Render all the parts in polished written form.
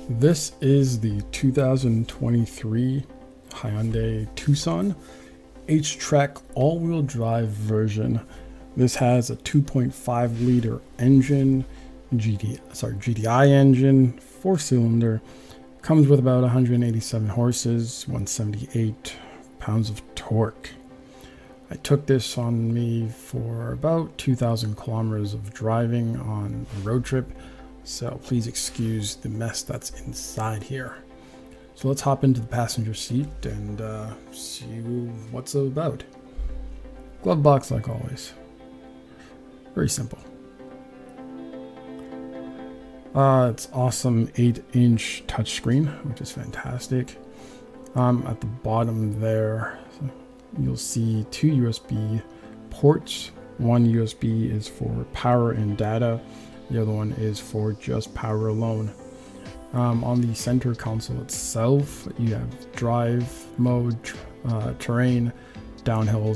This is the 2023 Hyundai Tucson HTRAC all-wheel drive version. This has a 2.5 liter engine, GDI engine, 4-cylinder. Comes with about 187 horses, 178 pounds of torque. I took this on me for about 2,000 kilometers of driving on a road trip. So please excuse the mess that's inside here. So let's hop into the passenger seat and see what's it about. Glove box like always. Very simple. It's awesome 8-inch touchscreen, which is fantastic. At the bottom there, you'll see 2 USB ports. One USB is for power and data. The other one is for just power alone. On the center console itself, you have drive mode, terrain, downhill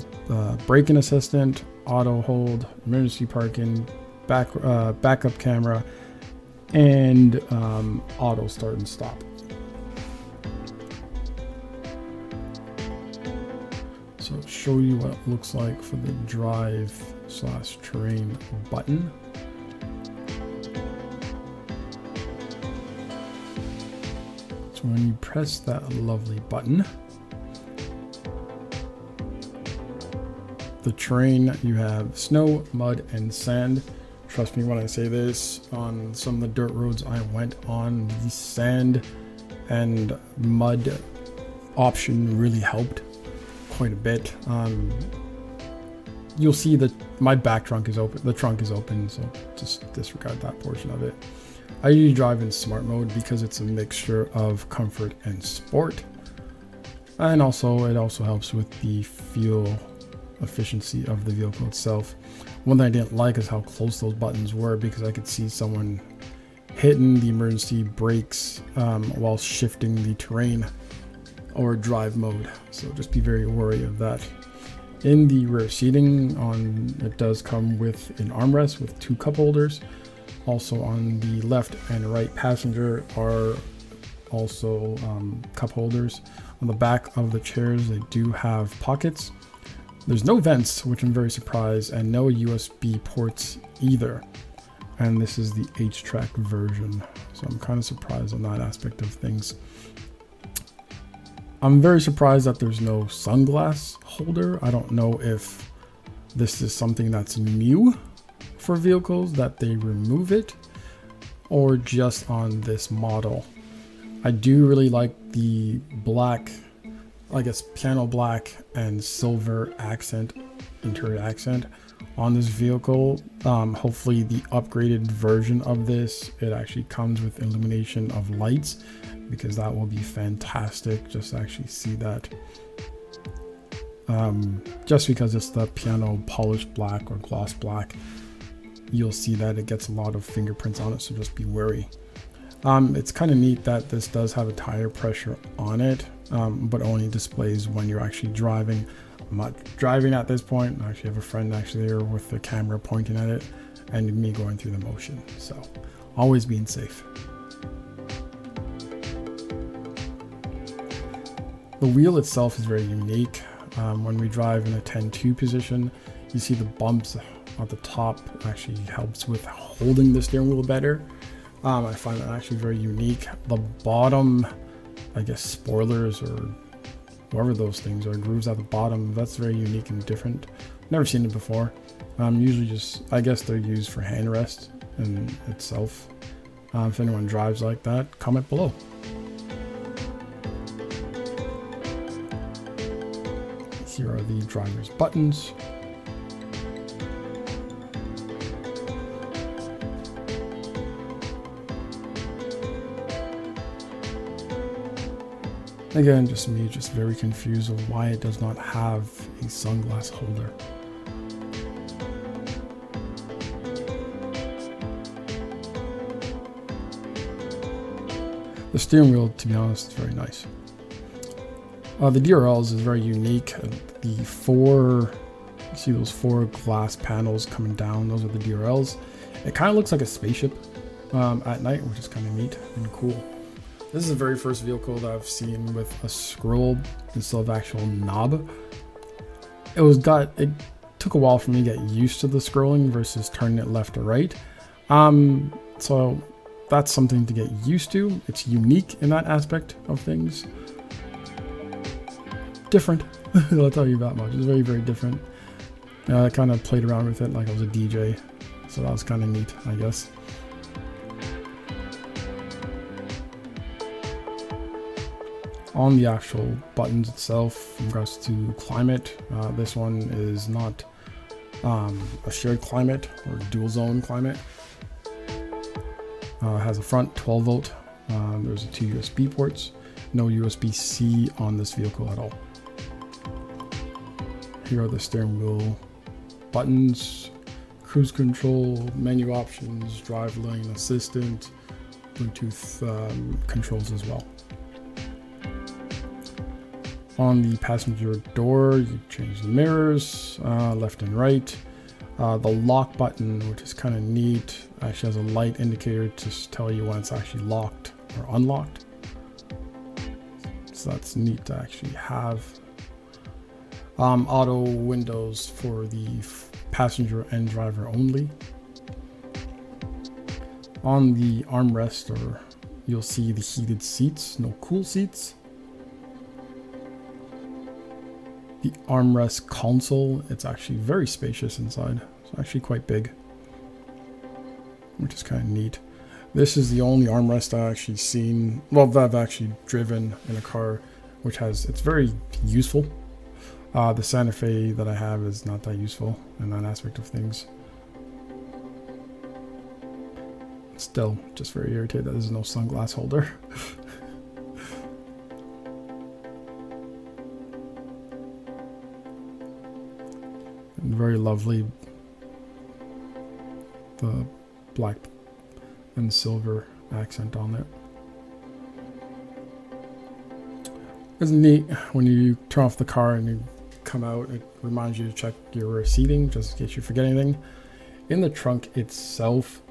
braking assistant, auto hold, emergency parking, backup camera, and auto start and stop. So I'll show you what it looks like for the drive/terrain button. So when you press that lovely button, the terrain, you have snow, mud, and sand. Trust me when I say this, on some of the dirt roads I went on, the sand and mud option really helped quite a bit. You'll see that my back trunk is open, the trunk is open, so just disregard that portion of it. I usually drive in smart mode because it's a mixture of comfort and sport. And also, it also helps with the fuel efficiency of the vehicle itself. One thing I didn't like is how close those buttons were, because I could see someone hitting the emergency brakes while shifting the terrain or drive mode. So just be very wary of that. In the rear seating, it does come with an armrest with 2 cup holders. Also on the left and right passenger are also cup holders. On the back of the chairs, they do have pockets. There's no vents, which I'm very surprised, and no USB ports either. And this is the HTRAC version, so I'm kind of surprised on that aspect of things. I'm very surprised that there's no sunglass holder. I don't know if this is something that's new for vehicles, that they remove it, or just on this model. I do really like the black, I guess piano black and silver accent, interior accent on this vehicle. Hopefully the upgraded version of this, it actually comes with illumination of lights, because that will be fantastic just to actually see that. Just because it's the piano polished black or gloss black, you'll see that it gets a lot of fingerprints on it, so just be wary. It's kind of neat that this does have a tire pressure on it, but only displays when you're actually driving. I'm not driving at this point. I actually have a friend actually there with the camera pointing at it and me going through the motion, so always being safe. The wheel itself is very unique. When we drive in a 10-2 position, you see the bumps at the top actually helps with holding the steering wheel better. I find that actually very unique. The bottom, I guess spoilers or whatever those things are, grooves at the bottom, that's very unique and different. Never seen it before. Usually just, I guess they're used for hand rest in itself. If anyone drives like that, comment below. Here are the driver's buttons. Again, just me, just very confused of why it does not have a sunglass holder. The steering wheel, to be honest, is very nice. The DRLs is very unique. You see those 4 glass panels coming down, those are the DRLs. It kind of looks like a spaceship at night, which is kind of neat and cool. This is the very first vehicle that I've seen with a scroll instead of actual knob. It took a while for me to get used to the scrolling versus turning it left or right. So that's something to get used to. It's unique in that aspect of things. Different, I'll tell you that much. It's very, very different. I kind of played around with it like I was a DJ, so that was kind of neat, I guess. On the actual buttons itself, in regards to climate, this one is not a shared climate or dual zone climate. It has a front 12 volt. There's 2 USB ports. No USB-C on this vehicle at all. Here are the steering wheel buttons, cruise control, menu options, drive lane assistant, Bluetooth controls as well. On the passenger door, you change the mirrors, left and right. The lock button, which is kind of neat, actually has a light indicator to tell you when it's actually locked or unlocked. So that's neat to actually have. Auto windows for the passenger and driver only. On the armrest, you'll see the heated seats, no cool seats. The armrest console, it's actually very spacious inside. It's actually quite big, which is kind of neat. This is the only armrest I've actually seen, well, that I've actually driven in a car, it's very useful. The Santa Fe that I have is not that useful in that aspect of things. Still, just very irritated that there's no sunglass holder. And very lovely. The black and silver accent on it. It's neat when you turn off the car and you come out, it reminds you to check your seating just in case you forget anything. In the trunk itself,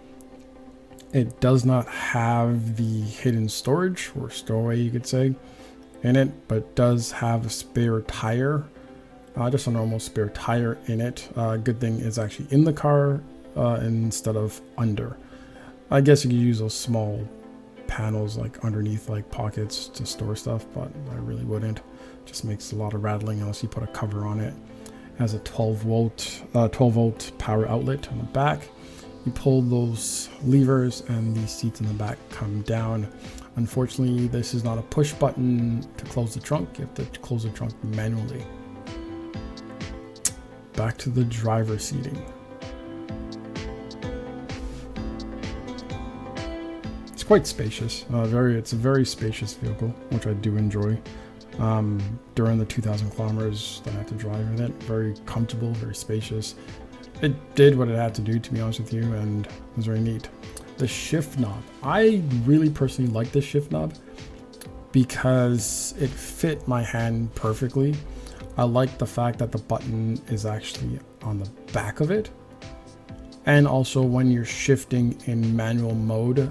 it does not have the hidden storage or stowaway, you could say, in it, but does have a spare tire, just a normal spare tire in it. Good thing is actually in the car instead of under. I guess you could use those small panels like underneath like pockets to store stuff, but I really wouldn't. Just makes a lot of rattling unless you put a cover on it. It has a 12 volt power outlet on the back. You pull those levers and the seats in the back come down. Unfortunately, this is not a push button to close the trunk. You have to close the trunk manually. Back to the driver seating. It's quite spacious. It's a very spacious vehicle, which I do enjoy. During the 2,000 kilometers that I had to drive with it, very comfortable, very spacious. It did what it had to do, to be honest with you, and it was very neat. The shift knob. I really personally like the shift knob because it fit my hand perfectly. I like the fact that the button is actually on the back of it. And also when you're shifting in manual mode,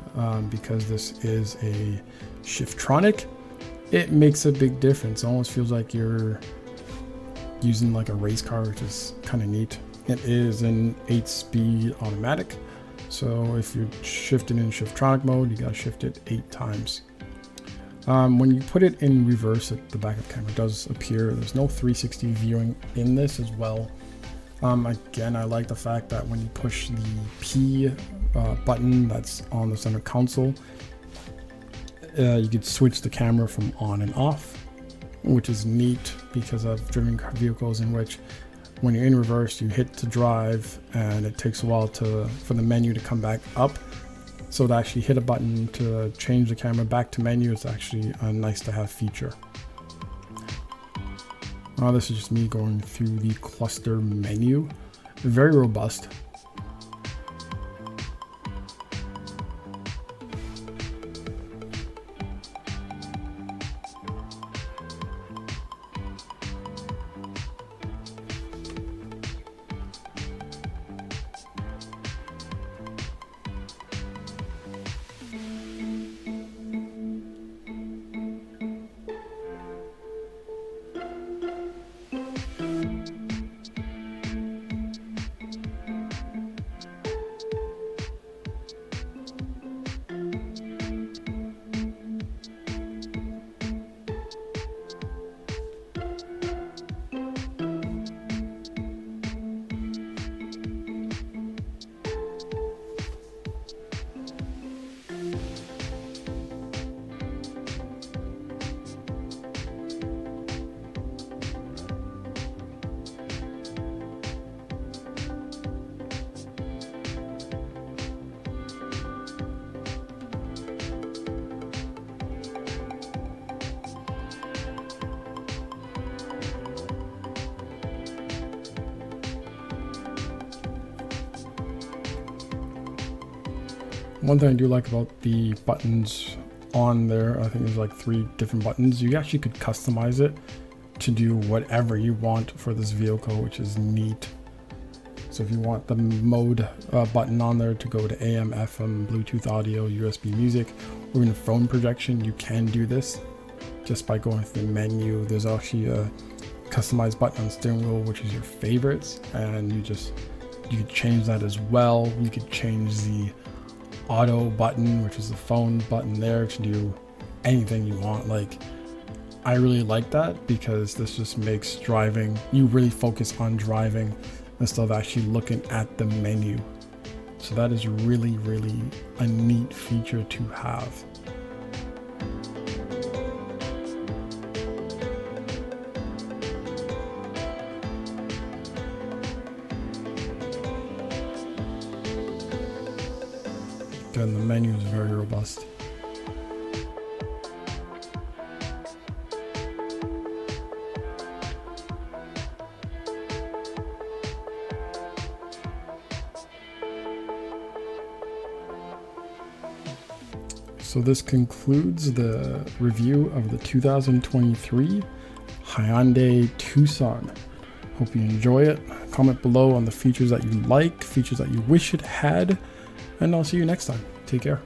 because this is a Shiftronic, it makes a big difference. It almost feels like you're using like a race car, which is kind of neat. It is an 8-speed automatic. So if you're shifting in Shiftronic mode, you gotta shift it 8 times. When you put it in reverse, the backup camera does appear. There's no 360 viewing in this as well. Again, I like the fact that when you push the P button that's on the center console, you could switch the camera from on and off, which is neat because I've driven vehicles in which when you're in reverse, you hit to drive and it takes a while for the menu to come back up. So to actually hit a button to change the camera back to menu is actually a nice to have feature. This is just me going through the cluster menu. Very robust. One thing I do like about the buttons on there, I think there's like 3 different buttons. You actually could customize it to do whatever you want for this vehicle, which is neat. So if you want the mode button on there to go to AM, FM, Bluetooth audio, USB music, or even phone projection, you can do this just by going to the menu. There's actually a customized button on steering wheel, which is your favorites, and you could change that as well. You could change the auto button, which is the phone button there, to do anything you want. Like, I really like that because this just makes driving, you really focus on driving instead of actually looking at the menu. So that is really, really a neat feature to have. Again, the menu is very robust. So this concludes the review of the 2023 Hyundai Tucson. Hope you enjoy it. Comment below on the features that you like, features that you wish it had, and I'll see you next time. Take care.